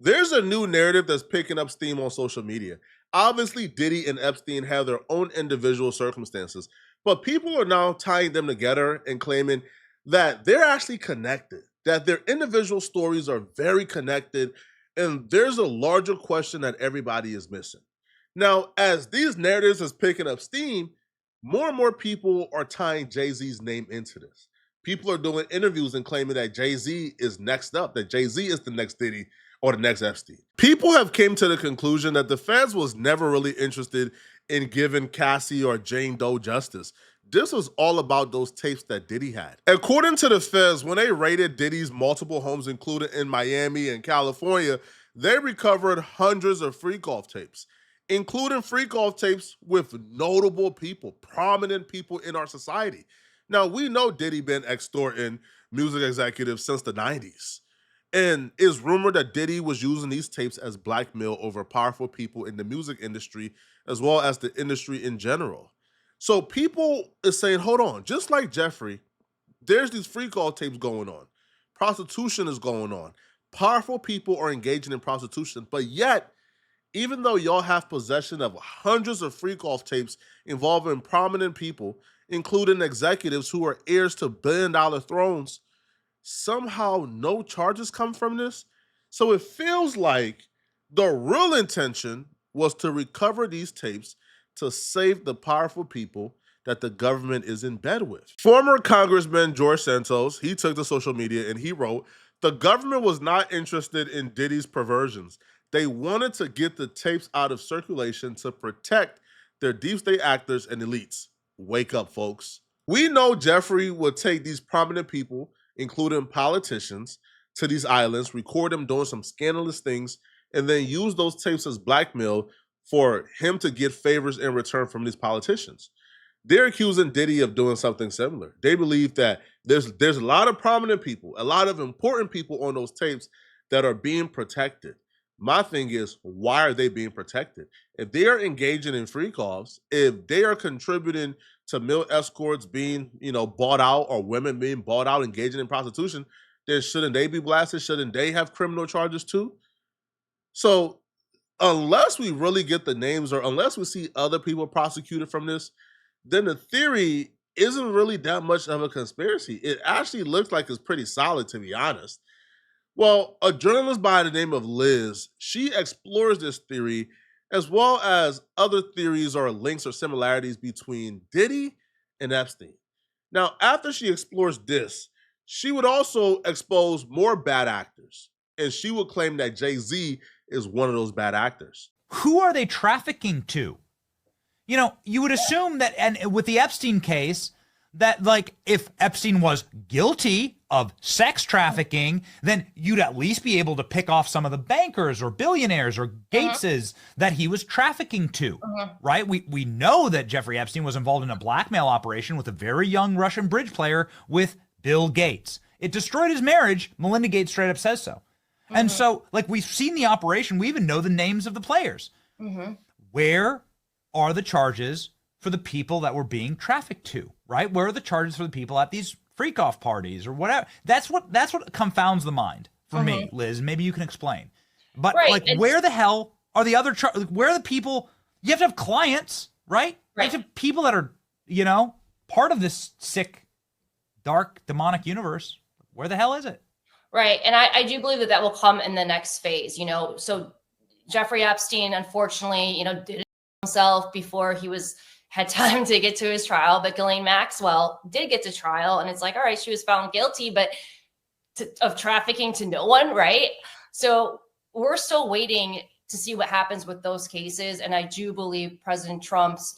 There's a new narrative that's picking up steam on social media. Obviously, Diddy and Epstein have their own individual circumstances, but people are now tying them together and claiming that they're actually connected, that their individual stories are very connected, and there's a larger question that everybody is missing. Now, as these narratives is picking up steam, more and more people are tying Jay-Z's name into this. People are doing interviews and claiming that Jay-Z is next up, that Jay-Z is the next Diddy or the next Epstein. People have came to the conclusion that the feds was never really interested in giving Cassie or Jane Doe justice. This was all about those tapes that Diddy had. According to the feds, when they raided Diddy's multiple homes, including in Miami and California, they recovered hundreds of freak-off tapes, including freak-off tapes with notable people, prominent people in our society. Now, we know Diddy been extorting music executives since the 90s. And it's rumored that Diddy was using these tapes as blackmail over powerful people in the music industry, as well as the industry in general. So people is saying, hold on, just like Jeffrey, there's these free call tapes going on. Prostitution is going on. Powerful people are engaging in prostitution, but yet, even though y'all have possession of hundreds of freak off tapes involving prominent people, including executives who are heirs to billion-dollar thrones, somehow no charges come from this. So it feels like the real intention was to recover these tapes to save the powerful people that the government is in bed with. Former Congressman George Santos, he took to social media and he wrote, the government was not interested in Diddy's perversions. They wanted to get the tapes out of circulation to protect their deep state actors and elites. Wake up, folks. We know Jeffrey would take these prominent people, including politicians, to these islands, record them doing some scandalous things, and then use those tapes as blackmail for him to get favors in return from these politicians. They're accusing Diddy of doing something similar. They believe that there's a lot of prominent people, a lot of important people on those tapes that are being protected. My thing is, why are they being protected? If they are engaging in freak offs, if they are contributing to male escorts being, bought out, or women being bought out, engaging in prostitution, then shouldn't they be blasted? Shouldn't they have criminal charges too? So unless we really get the names or unless we see other people prosecuted from this, then the theory isn't really that much of a conspiracy. It actually looks like it's pretty solid, to be honest. Well, a journalist by the name of Liz, she explores this theory as well as other theories or links or similarities between Diddy and Epstein. Now, after she explores this, she would also expose more bad actors, and she would claim that Jay-Z is one of those bad actors. Who are they trafficking to? You would assume that, and with the Epstein case, that like if Epstein was guilty of sex trafficking, then you'd at least be able to pick off some of the bankers or billionaires or Gateses that he was trafficking to, right? We know that Jeffrey Epstein was involved in a blackmail operation with a very young Russian bridge player with Bill Gates. It destroyed his marriage. Melinda Gates straight up says so. And so, like, we've seen the operation. We even know the names of the players. Where are the charges for the people that were being trafficked to, right? Where are the charges for the people at these freak-off parties or whatever? That's what confounds the mind for me, Liz. Maybe you can explain. But where the hell are the other where are the people? You have to have clients, right? You have to have people that are, part of this sick, dark, demonic universe. Where the hell is it? Right. And I do believe that will come in the next phase, So Jeffrey Epstein, unfortunately, did it himself before he had time to get to his trial. But Ghislaine Maxwell did get to trial. And it's like, all right, she was found guilty, but of trafficking to no one. Right. So we're still waiting to see what happens with those cases. And I do believe President Trump's,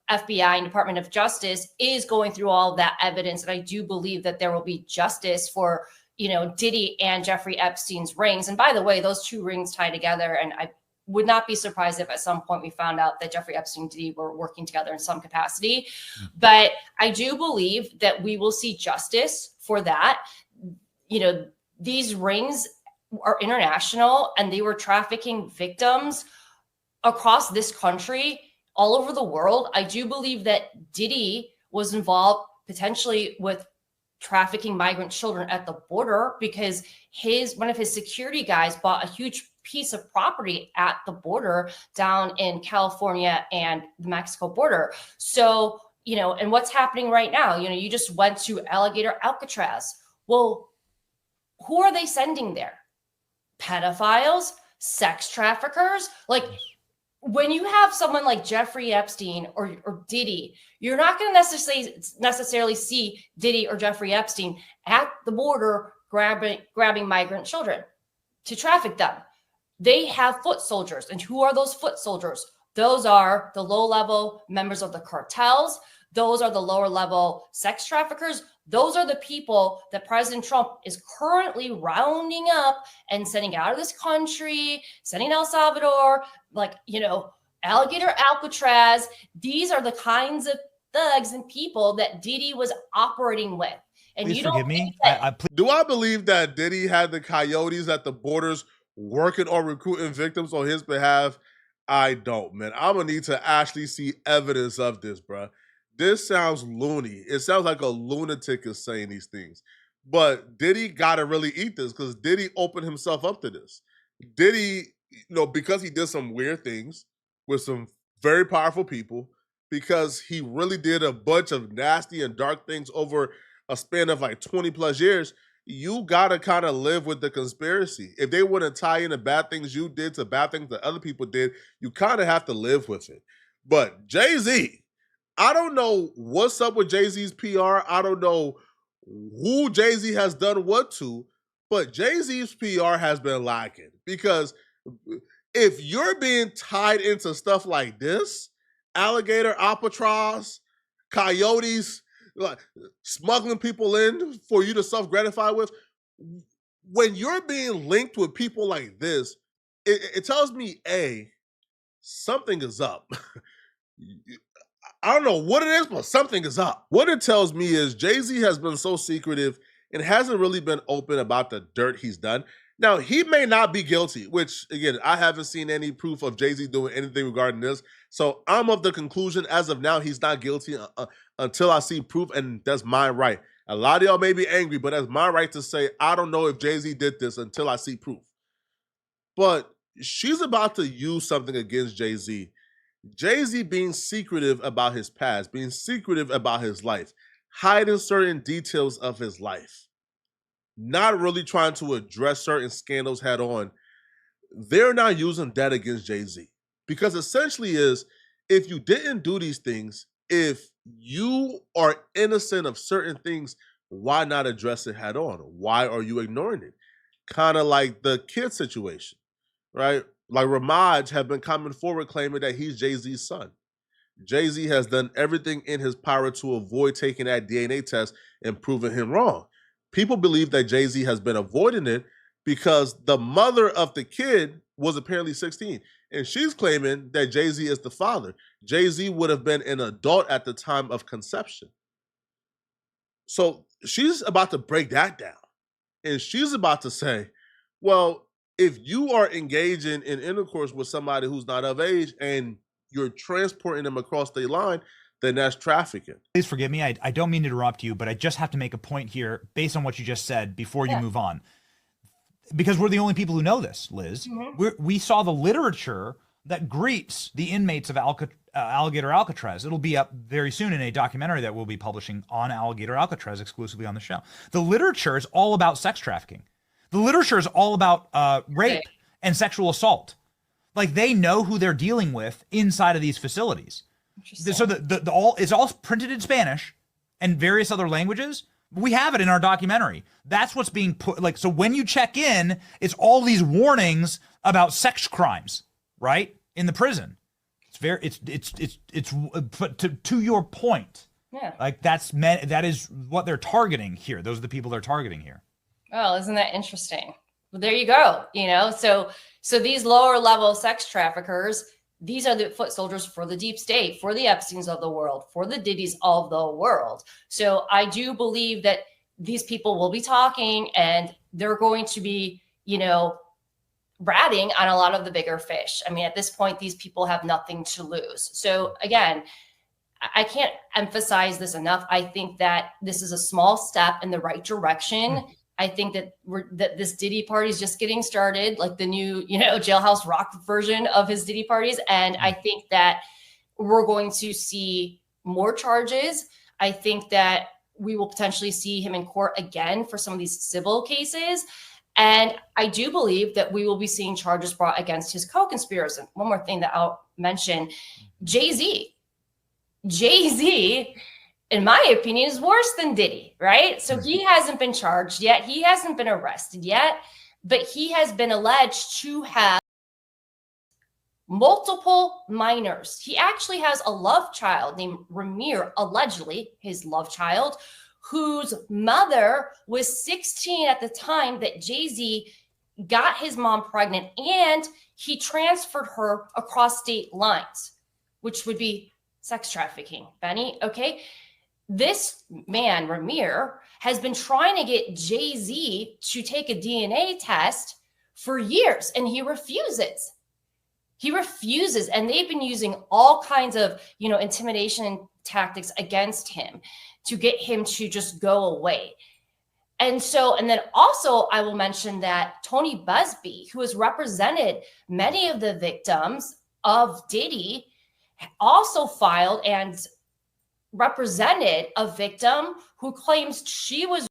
FBI and Department of Justice is going through all of that evidence. And I do believe that there will be justice for, Diddy and Jeffrey Epstein's rings. And by the way, those two rings tie together. And I would not be surprised if at some point we found out that Jeffrey Epstein and Diddy were working together in some capacity. But I do believe that we will see justice for that. These rings are international and they were trafficking victims across this country, all over the world. I do believe that Diddy was involved potentially with trafficking migrant children at the border because one of his security guys bought a huge piece of property at the border down in California and the Mexico border. So, and what's happening right now, you just went to Alligator Alcatraz. Well, who are they sending there? Pedophiles, sex traffickers? Like, when you have someone like Jeffrey Epstein or Diddy, you're not going to necessarily see Diddy or Jeffrey Epstein at the border grabbing migrant children to traffic them. They have foot soldiers. And who are those foot soldiers? Those are the low-level members of the cartels. Those are the lower-level sex traffickers. Those are the people that President Trump is currently rounding up and sending out of this country, sending El Salvador, Alligator Alcatraz. These are the kinds of thugs and people that Diddy was operating with. And Please you forgive don't me. Do I believe that Diddy had the coyotes at the borders working or recruiting victims on his behalf? I don't, man. I'm going to need to actually see evidence of this, bro. This sounds loony. It sounds like a lunatic is saying these things. But Diddy got to really eat this because Diddy opened himself up to this. Diddy, because he did some weird things with some very powerful people, because he really did a bunch of nasty and dark things over a span of like 20 plus years, you got to kind of live with the conspiracy. If they want to tie in the bad things you did to bad things that other people did, you kind of have to live with it. But Jay-Z, I don't know what's up with Jay-Z's PR. I don't know who Jay-Z has done what to, but Jay-Z's PR has been lacking. Because if you're being tied into stuff like this, alligator, albatross, coyotes, like smuggling people in for you to self-gratify with, when you're being linked with people like this, it tells me, A, something is up. I don't know what it is, but something is up. What it tells me is Jay-Z has been so secretive and hasn't really been open about the dirt he's done. Now, he may not be guilty, which, again, I haven't seen any proof of Jay-Z doing anything regarding this. So I'm of the conclusion, as of now, he's not guilty until I see proof, and that's my right. A lot of y'all may be angry, but that's my right to say, I don't know if Jay-Z did this until I see proof. But she's about to use something against Jay-Z. Jay-Z being secretive about his past, being secretive about his life, hiding certain details of his life, not really trying to address certain scandals head on. They're not using that against Jay-Z. Because essentially is, if you didn't do these things, if you are innocent of certain things, why not address it head on? Why are you ignoring it? Kind of like the kid situation, right? Like Ramaj have been coming forward claiming that he's Jay-Z's son. Jay-Z has done everything in his power to avoid taking that DNA test and proving him wrong. People believe that Jay-Z has been avoiding it because the mother of the kid was apparently 16. And she's claiming that Jay-Z is the father. Jay-Z would have been an adult at the time of conception. So she's about to break that down. And she's about to say, well, if you are engaging in intercourse with somebody who's not of age and you're transporting them across the line, then that's trafficking. Please forgive me. I don't mean to interrupt you, but I just have to make a point here based on what you just said before you move on. Because we're the only people who know this, Liz. Mm-hmm. We saw the literature that greets the inmates of Alligator Alcatraz. It'll be up very soon in a documentary that we'll be publishing on Alligator Alcatraz exclusively on the show. The literature is all about sex trafficking. The literature is all about rape and sexual assault. Like, they know who they're dealing with inside of these facilities. So it's all printed in Spanish and various other languages. We have it in our documentary. That's what's being put. Like, so when you check in, it's all these warnings about sex crimes, right, in the prison. It's but to your point. Yeah. Like, that is what they're targeting here. Those are the people they're targeting here. Oh, isn't that interesting? Well, there you go. So these lower level sex traffickers, these are the foot soldiers for the deep state, for the Epsteins of the world, for the Diddies of the world. So I do believe that these people will be talking and they're going to be, ratting on a lot of the bigger fish. I mean, at this point, these people have nothing to lose. So again, I can't emphasize this enough. I think that this is a small step in the right direction. I think that that this Diddy party is just getting started, like the new, Jailhouse Rock version of his Diddy parties. And I think that we're going to see more charges. I think that we will potentially see him in court again for some of these civil cases. And I do believe that we will be seeing charges brought against his co-conspirators. And one more thing that I'll mention, Jay-Z. Jay-Z, in my opinion, is worse than Diddy, right? So he hasn't been charged yet. He hasn't been arrested yet, but he has been alleged to have multiple minors. He actually has a love child named Ramir, allegedly his love child, whose mother was 16 at the time that Jay-Z got his mom pregnant, and he transferred her across state lines, which would be sex trafficking, Benny. Okay. This man, Ramir, has been trying to get Jay-Z to take a DNA test for years, and he refuses. He refuses, and they've been using all kinds of, intimidation tactics against him to get him to just go away. And then also I will mention that Tony Busby, who has represented many of the victims of Diddy, also filed and represented a victim who claims she was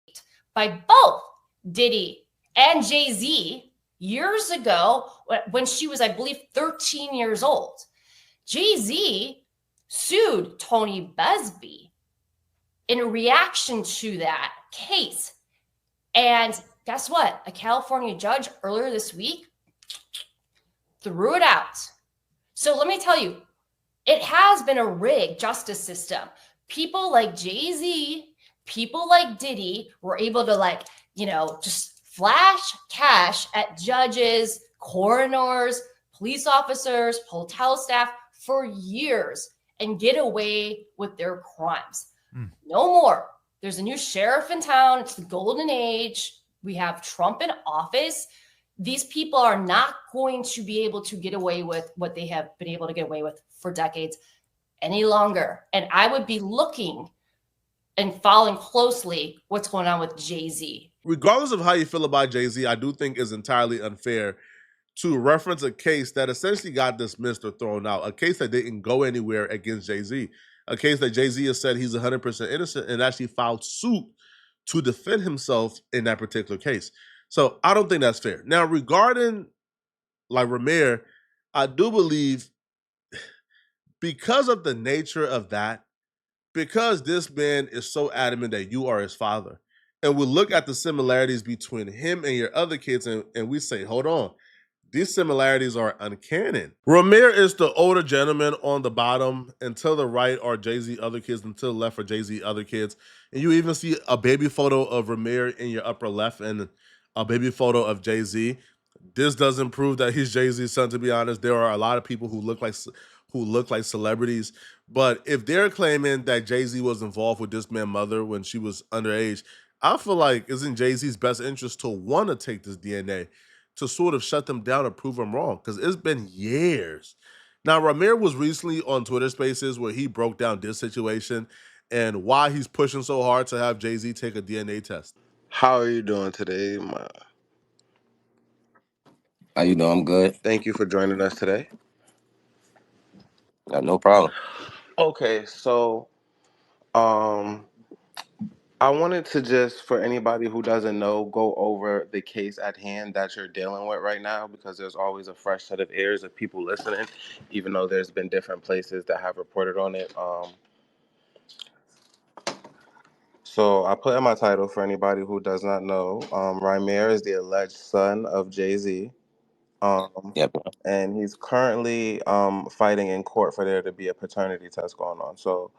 raped by both Diddy and Jay-Z years ago when she was, I believe, 13 years old. Jay-Z sued Tony Busby in reaction to that case. And guess what? A California judge earlier this week threw it out. So let me tell you, it has been a rigged justice system. People like Jay-Z, people like Diddy were able to just flash cash at judges, coroners, police officers, hotel staff for years and get away with their crimes. No more. There's a new sheriff in town. It's the golden age. We have Trump in office. These people are not going to be able to get away with what they have been able to get away with for decades any longer. And I would be looking and following closely what's going on with Jay-Z. Regardless of how you feel about Jay-Z, I do think it's entirely unfair to reference a case that essentially got dismissed or thrown out, a case that didn't go anywhere against Jay-Z, a case that Jay-Z has said he's 100% innocent and actually filed suit to defend himself in that particular case. So I don't think that's fair. Now, regarding Ramir, I do believe because of the nature of that, because this man is so adamant that you are his father, and we look at the similarities between him and your other kids, and we say, hold on, these similarities are uncanny. Ramir is the older gentleman on the bottom, and to the right are Jay-Z other kids, and to the left are Jay-Z other kids. And you even see a baby photo of Ramir in your upper left and a baby photo of Jay-Z. This doesn't prove that he's Jay-Z's son, to be honest. There are a lot of people who look like celebrities. But if they're claiming that Jay-Z was involved with this man's mother when she was underage, I feel like it's in Jay-Z's best interest to want to take this DNA to sort of shut them down and prove them wrong, because it's been years. Now, Ramir was recently on Twitter Spaces where he broke down this situation and why he's pushing so hard to have Jay-Z take a DNA test. How are you doing today? How you doing? I'm good. Thank you for joining us today. No problem. Okay, so I wanted to just, for anybody who doesn't know, go over the case at hand that you're dealing with right now, because there's always a fresh set of ears of people listening, even though there's been different places that have reported on it. So I put in my title for anybody who does not know, Ramir is the alleged son of Jay-Z. Yep. And he's currently fighting in court for there to be a paternity test going on. So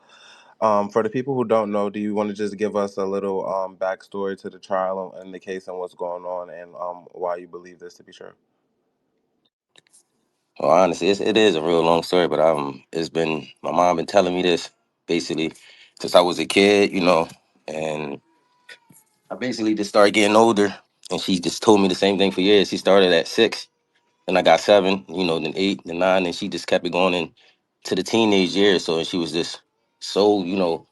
for the people who don't know, do you want to just give us a little backstory to the trial and the case and what's going on and why you believe this to be true? Well, honestly, it is a real long story, but it's been my mom been telling me this basically since I was a kid, and I basically just started getting older, and she just told me the same thing for years. She started at 6, then I got 7, then 8, then 9, and she just kept it going, and to the teenage years. So, and she was just so, you know,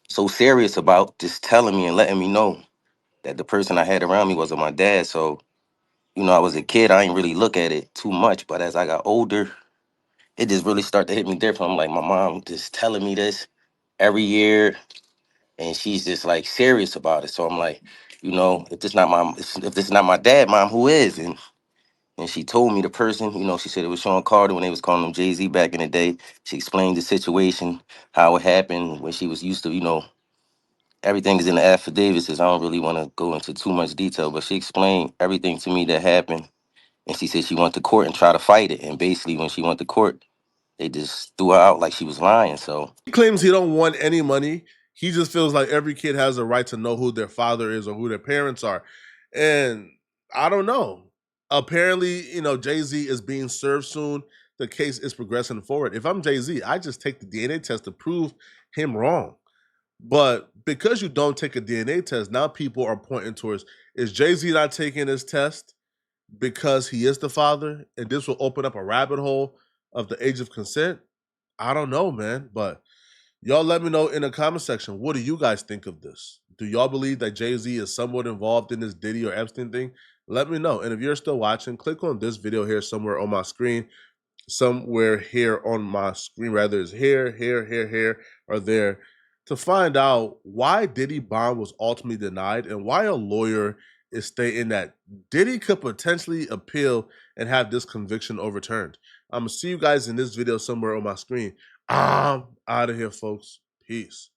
so serious about just telling me and letting me know that the person I had around me wasn't my dad. So, you know, I was a kid, I didn't really look at it too much. But as I got older, it just really started to hit me different. I'm like, my mom just telling me this every year, and she's just like serious about it. So I'm like, you know, if this is not my dad, mom, who is? And she told me the person, you know, she said it was Sean Carter when they was calling him Jay-Z back in the day. She explained the situation, how it happened when she was used to, you know, everything is in the affidavits. I don't really want to go into too much detail, but she explained everything to me that happened. And she said she went to court and tried to fight it. And basically when she went to court, they just threw her out like she was lying. So He claims he don't want any money. He just feels like every kid has a right to know who their father is or who their parents are. And I don't know. Apparently, you know, Jay-Z is being served soon. The case is progressing forward. If I'm Jay-Z, I just take the DNA test to prove him wrong. But because you don't take a DNA test, now people are pointing towards, is Jay-Z not taking his test because he is the father? And this will open up a rabbit hole of the age of consent? I don't know, man. But y'all let me know in the comment section. What do you guys think of this? Do y'all believe that Jay-Z is somewhat involved in this Diddy or Epstein thing? Let me know. And if you're still watching, click on this video here somewhere on my screen. Somewhere here on my screen, rather, is here, or there, to find out why Diddy bond was ultimately denied and why a lawyer is stating that Diddy could potentially appeal and have this conviction overturned. I'm gonna see you guys in this video somewhere on my screen. I'm out of here, folks. Peace.